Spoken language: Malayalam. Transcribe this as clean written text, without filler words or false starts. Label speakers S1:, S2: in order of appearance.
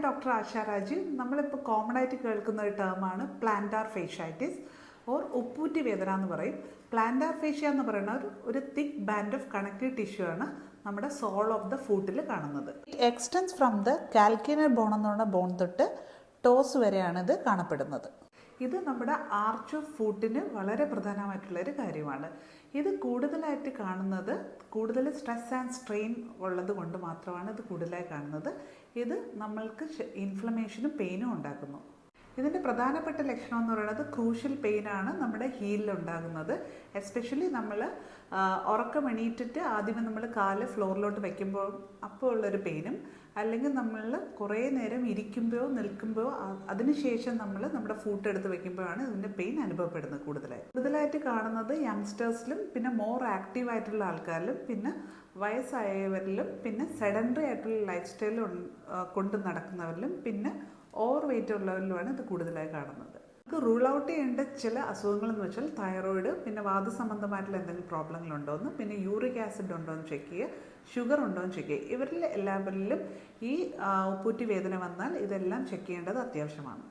S1: ഡോക്ടർ ആശ രാജീവ്. നമ്മളിപ്പോൾ കോമൺ ആയിട്ട് കേൾക്കുന്ന ഒരു ടേമാണ് പ്ലാന്റാർ ഫേഷ്യാറ്റിസ് ഓർ ഉപ്പൂറ്റി വേദന എന്ന് പറയും. പ്ലാന്റാർ ഫേഷ്യ എന്ന് പറയുന്ന ഒരു തിക്ക് ബാൻഡ് ഓഫ് കണക്റ്റീവ് ടിഷ്യൂ ആണ് നമ്മുടെ സോൾ ഓഫ് ദ ഫൂട്ടിൽ കാണുന്നത്. എക്സ്റ്റെൻസ് ഫ്രം ദ കാൽക്കേനിയർ ബോൺ എന്ന് പറയുന്ന ബോൺ തൊട്ട് ടോസ് വരെയാണ് ഇത് കാണപ്പെടുന്നത്. ഇത് നമ്മുടെ ആർച്ച് ഓഫ് ഫൂട്ടിന് വളരെ പ്രധാനമായിട്ടുള്ളൊരു കാര്യമാണ്. ഇത് കൂടുതലായിട്ട് കാണുന്നത് കൂടുതൽ സ്ട്രെസ് ആൻഡ് സ്ട്രെയിൻ ഉള്ളത് കൊണ്ട് മാത്രമാണ് ഇത് കൂടുതലായി കാണുന്നത്. ഇത് നമ്മൾക്ക് ഇൻഫ്ലമേഷനും പെയിനും ഉണ്ടാക്കുന്നു. ഇതിൻ്റെ പ്രധാനപ്പെട്ട ലക്ഷണം എന്ന് പറയുന്നത് ക്രൂഷ്യൽ പെയിനാണ് നമ്മുടെ ഹീലിൽ ഉണ്ടാകുന്നത്. എസ്പെഷ്യലി നമ്മൾ ഉറക്കം എണീറ്റിട്ട് ആദ്യമേ നമ്മൾ കാല് ഫ്ലോറിലോട്ട് വയ്ക്കുമ്പോൾ അപ്പോൾ ഉള്ളൊരു പെയിനും, അല്ലെങ്കിൽ നമ്മൾ കുറേ നേരം ഇരിക്കുമ്പോഴോ നിൽക്കുമ്പോഴോ അതിനുശേഷം നമ്മൾ നമ്മുടെ ഫൂട്ട് എടുത്ത് വയ്ക്കുമ്പോഴാണ് ഇതിൻ്റെ പെയിൻ അനുഭവപ്പെടുന്നത്. കൂടുതലായിട്ട് കാണുന്നത് യങ്സ്റ്റേഴ്സിലും, പിന്നെ മോർ ആക്റ്റീവ് ആയിട്ടുള്ള ആൾക്കാരിലും, പിന്നെ വയസ്സായവരിലും, പിന്നെ സെഡൻഡറി ആയിട്ടുള്ള ലൈഫ് സ്റ്റൈൽ കൊണ്ട് നടക്കുന്നവരിലും, പിന്നെ ഓവർ വെയിറ്റ് ഉള്ളവരിലുമാണ് ഇത് കൂടുതലായി കാണുന്നത്. നമുക്ക് റൂൾ ഔട്ട് ചെയ്യേണ്ട ചില അസുഖങ്ങളെന്ന് വെച്ചാൽ തൈറോയിഡ്, പിന്നെ വാതസംബന്ധമായിട്ടുള്ള എന്തെങ്കിലും പ്രോബ്ലങ്ങളുണ്ടോ എന്ന്, പിന്നെ യൂറിക് ആസിഡ് ഉണ്ടോ എന്ന് ചെക്ക് ചെയ്യുക, ഷുഗർ ഉണ്ടോ എന്ന് ചെക്ക് ചെയ്യുക. ഇവരിൽ എല്ലാവരിലും ഈ ഉപ്പൂറ്റി വേദന വന്നാൽ ഇതെല്ലാം ചെക്ക് ചെയ്യേണ്ടത് അത്യാവശ്യമാണ്.